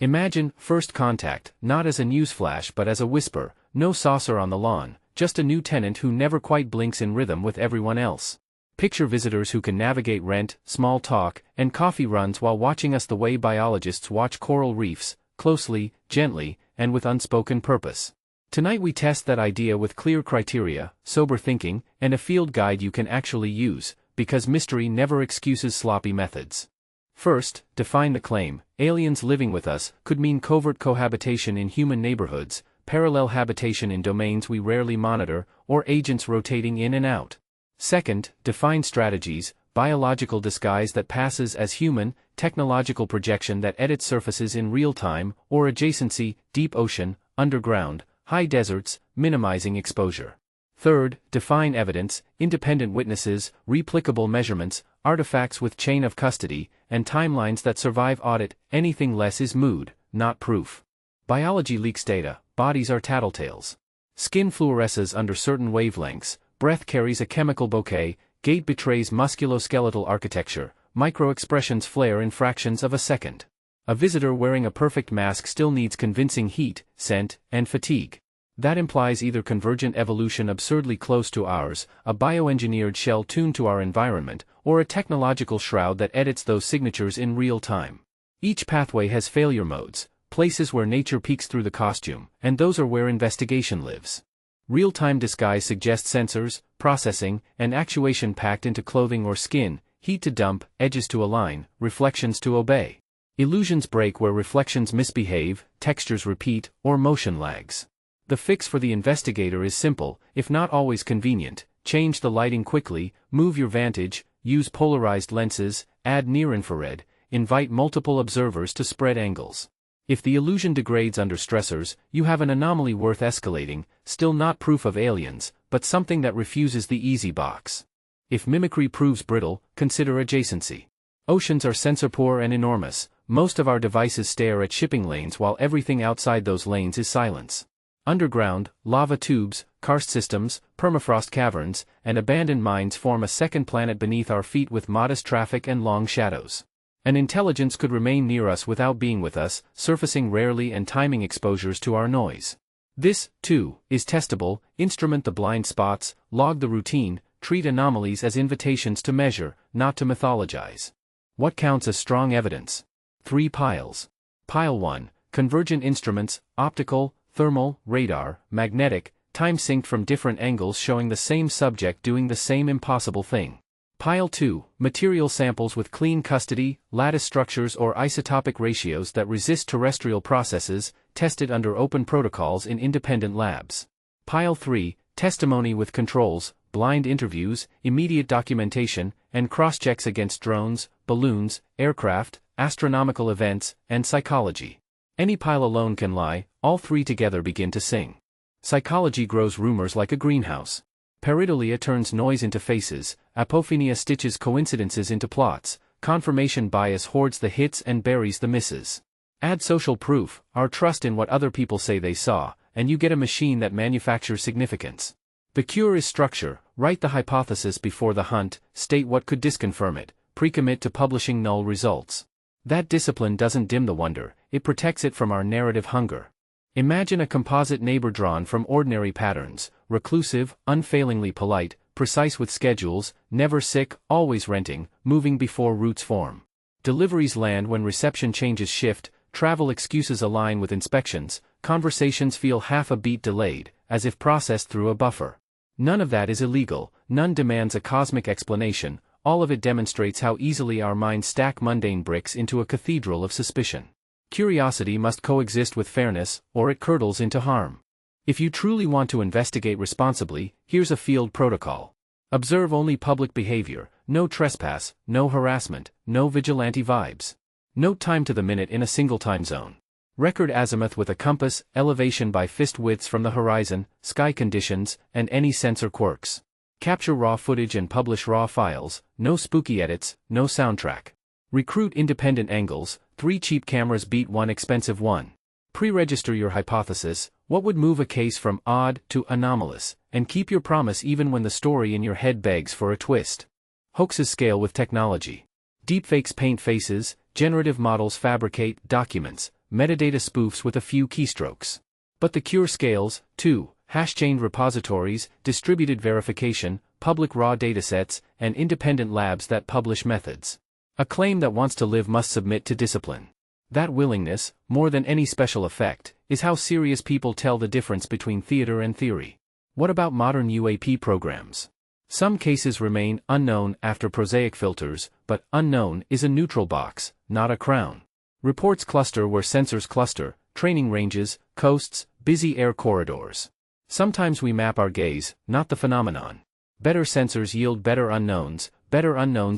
Imagine first contact, not as a newsflash but as a whisper, no saucer on the lawn, just a new tenant who never quite blinks in rhythm with everyone else. Picture visitors who can navigate rent, small talk, and coffee runs while watching us the way biologists watch coral reefs, closely, gently, and with unspoken purpose. Tonight we test that idea with clear criteria, sober thinking, and a field guide you can actually use, because mystery never excuses sloppy methods. First, define the claim. Aliens living with us could mean covert cohabitation in human neighborhoods, parallel habitation in domains we rarely monitor, or agents rotating in and out. Second, define strategies. Biological disguise that passes as human, technological projection that edits surfaces in real time, or adjacency, deep ocean, underground, high deserts, minimizing exposure. Third, define evidence, independent witnesses, replicable measurements, artifacts with chain of custody, and timelines that survive audit. Anything less is mood, not proof. Biology leaks data, bodies are tattletales. Skin fluoresces under certain wavelengths, breath carries a chemical bouquet, gait betrays musculoskeletal architecture, micro-expressions flare in fractions of a second. A visitor wearing a perfect mask still needs convincing heat, scent, and fatigue. That implies either convergent evolution absurdly close to ours, a bioengineered shell tuned to our environment, or a technological shroud that edits those signatures in real time. Each pathway has failure modes, places where nature peeks through the costume, and those are where investigation lives. Real-time disguise suggests sensors, processing, and actuation packed into clothing or skin, heat to dump, edges to align, reflections to obey. Illusions break where reflections misbehave, textures repeat, or motion lags. The fix for the investigator is simple, if not always convenient. Change the lighting quickly, move your vantage, use polarized lenses, add near-infrared, invite multiple observers to spread angles. If the illusion degrades under stressors, you have an anomaly worth escalating, still not proof of aliens, but something that refuses the easy box. If mimicry proves brittle, consider adjacency. Oceans are sensor-poor and enormous. Most of our devices stare at shipping lanes while everything outside those lanes is silence. Underground, lava tubes, karst systems, permafrost caverns, and abandoned mines form a second planet beneath our feet with modest traffic and long shadows. An intelligence could remain near us without being with us, surfacing rarely and timing exposures to our noise. This, too, is testable. Instrument the blind spots, log the routine, treat anomalies as invitations to measure, not to mythologize. What counts as strong evidence? 3 piles. Pile 1, convergent instruments, optical, thermal, radar, magnetic, time-synced from different angles showing the same subject doing the same impossible thing. Pile 2, material samples with clean custody, lattice structures or isotopic ratios that resist terrestrial processes, tested under open protocols in independent labs. Pile 3, testimony with controls, blind interviews, immediate documentation, and cross-checks against drones, balloons, aircraft, astronomical events, and psychology. Any pile alone can lie, all 3 together begin to sing. Psychology grows rumors like a greenhouse. Pareidolia turns noise into faces, apophenia stitches coincidences into plots, confirmation bias hoards the hits and buries the misses. Add social proof, our trust in what other people say they saw, and you get a machine that manufactures significance. The cure is structure. Write the hypothesis before the hunt, state what could disconfirm it, pre-commit to publishing null results. That discipline doesn't dim the wonder, it protects it from our narrative hunger. Imagine a composite neighbor drawn from ordinary patterns, reclusive, unfailingly polite, precise with schedules, never sick, always renting, moving before roots form. Deliveries land when reception changes shift, travel excuses align with inspections, conversations feel half a beat delayed, as if processed through a buffer. None of that is illegal, none demands a cosmic explanation, all of it demonstrates how easily our minds stack mundane bricks into a cathedral of suspicion. Curiosity must coexist with fairness, or it curdles into harm. If you truly want to investigate responsibly, here's a field protocol. Observe only public behavior, no trespass, no harassment, no vigilante vibes. Note time to the minute in a single time zone. Record azimuth with a compass, elevation by fist widths from the horizon, sky conditions, and any sensor quirks. Capture raw footage and publish raw files, no spooky edits, no soundtrack. Recruit independent angles, 3 cheap cameras beat 1 expensive one. Pre-register your hypothesis, what would move a case from odd to anomalous, and keep your promise even when the story in your head begs for a twist. Hoaxes scale with technology. Deepfakes paint faces, generative models fabricate documents, metadata spoofs with a few keystrokes. But the cure scales, too: hash-chained repositories, distributed verification, public raw datasets, and independent labs that publish methods. A claim that wants to live must submit to discipline. That willingness, more than any special effect, is how serious people tell the difference between theater and theory. What about modern UAP programs? Some cases remain unknown after prosaic filters, but unknown is a neutral box, not a crown. Reports cluster where sensors cluster: training ranges, coasts, busy air corridors. Sometimes we map our gaze, not the phenomenon. Better sensors yield better unknowns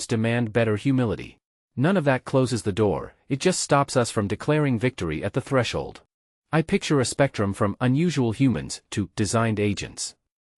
demand better humility. None of that closes the door, it just stops us from declaring victory at the threshold. I picture a spectrum from unusual humans to designed agents.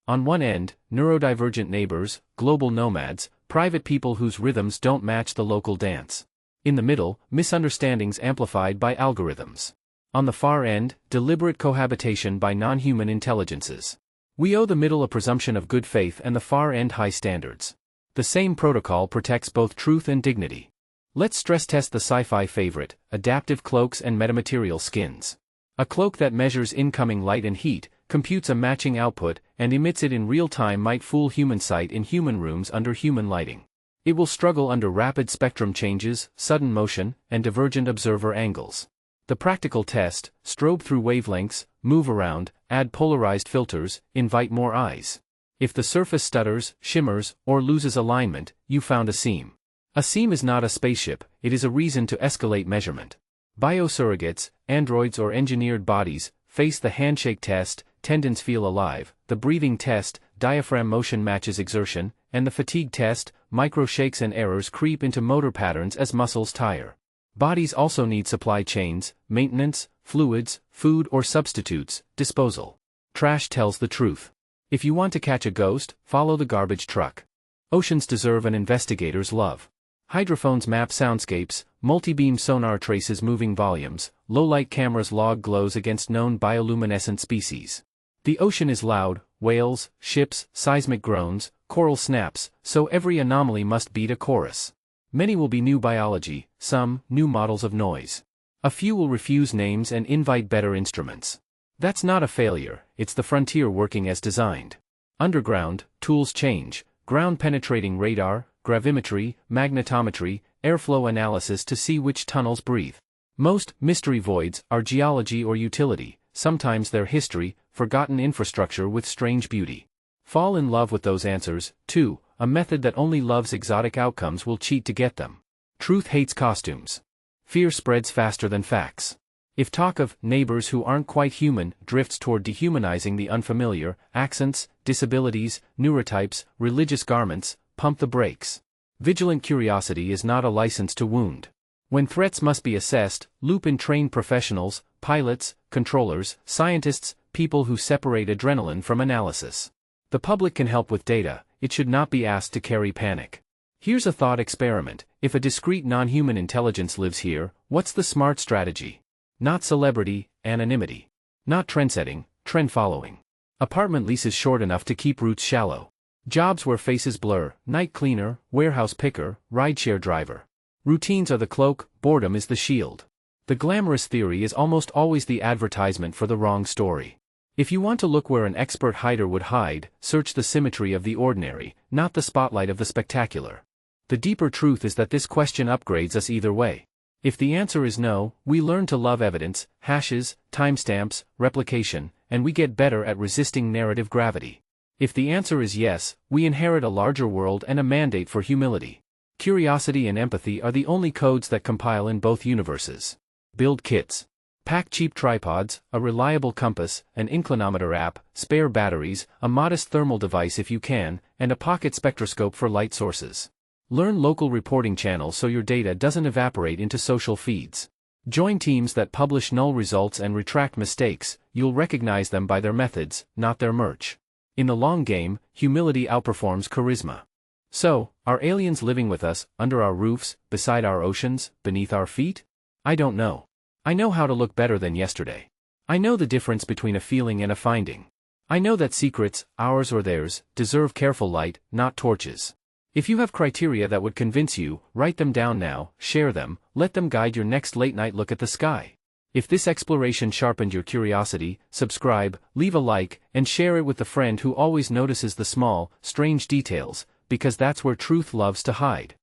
On one end, neurodivergent neighbors, global nomads, private people whose rhythms don't match the local dance. In the middle, misunderstandings amplified by algorithms. On the far end, deliberate cohabitation by non-human intelligences. We owe the middle a presumption of good faith and the far end high standards. The same protocol protects both truth and dignity. Let's stress test the sci-fi favorite: adaptive cloaks and metamaterial skins. A cloak that measures incoming light and heat, computes a matching output, and emits it in real time might fool human sight in human rooms under human lighting. It will struggle under rapid spectrum changes, sudden motion, and divergent observer angles. The practical test: strobe through wavelengths, move around, add polarized filters, invite more eyes. If the surface stutters, shimmers, or loses alignment, you found a seam. A seam is not a spaceship, it is a reason to escalate measurement. Biosurrogates, androids or engineered bodies, face the handshake test: tendons feel alive; the breathing test: diaphragm motion matches exertion; and the fatigue test: micro shakes and errors creep into motor patterns as muscles tire. Bodies also need supply chains, maintenance, fluids, food or substitutes, disposal. Trash tells the truth. If you want to catch a ghost, follow the garbage truck. Oceans deserve an investigator's love. Hydrophones map soundscapes, multi-beam sonar traces moving volumes, low-light cameras log glows against known bioluminescent species. The ocean is loud: whales, ships, seismic groans, coral snaps, so every anomaly must beat a chorus. Many will be new biology, some, new models of noise. A few will refuse names and invite better instruments. That's not a failure, it's the frontier working as designed. Underground, tools change: ground-penetrating radar, gravimetry, magnetometry, airflow analysis to see which tunnels breathe. Most mystery voids are geology or utility, sometimes they're history, forgotten infrastructure with strange beauty. Fall in love with those answers, too. A method that only loves exotic outcomes will cheat to get them. Truth hates costumes. Fear spreads faster than facts. If talk of neighbors who aren't quite human drifts toward dehumanizing the unfamiliar, accents, disabilities, neurotypes, religious garments, pump the brakes. Vigilant curiosity is not a license to wound. When threats must be assessed, loop in trained professionals: pilots, controllers, scientists, people who separate adrenaline from analysis. The public can help with data, it should not be asked to carry panic. Here's a thought experiment: if a discrete non-human intelligence lives here, what's the smart strategy? Not celebrity, anonymity. Not trendsetting, trend following. Apartment leases short enough to keep roots shallow. Jobs where faces blur: night cleaner, warehouse picker, rideshare driver. Routines are the cloak, boredom is the shield. The glamorous theory is almost always the advertisement for the wrong story. If you want to look where an expert hider would hide, search the symmetry of the ordinary, not the spotlight of the spectacular. The deeper truth is that this question upgrades us either way. If the answer is no, we learn to love evidence, hashes, timestamps, replication, and we get better at resisting narrative gravity. If the answer is yes, we inherit a larger world and a mandate for humility. Curiosity and empathy are the only codes that compile in both universes. Build kits. Pack cheap tripods, a reliable compass, an inclinometer app, spare batteries, a modest thermal device if you can, and a pocket spectroscope for light sources. Learn local reporting channels so your data doesn't evaporate into social feeds. Join teams that publish null results and retract mistakes. You'll recognize them by their methods, not their merch. In the long game, humility outperforms charisma. So, are aliens living with us, under our roofs, beside our oceans, beneath our feet? I don't know. I know how to look better than yesterday. I know the difference between a feeling and a finding. I know that secrets, ours or theirs, deserve careful light, not torches. If you have criteria that would convince you, write them down now, share them, let them guide your next late-night look at the sky. If this exploration sharpened your curiosity, subscribe, leave a like, and share it with the friend who always notices the small, strange details, because that's where truth loves to hide.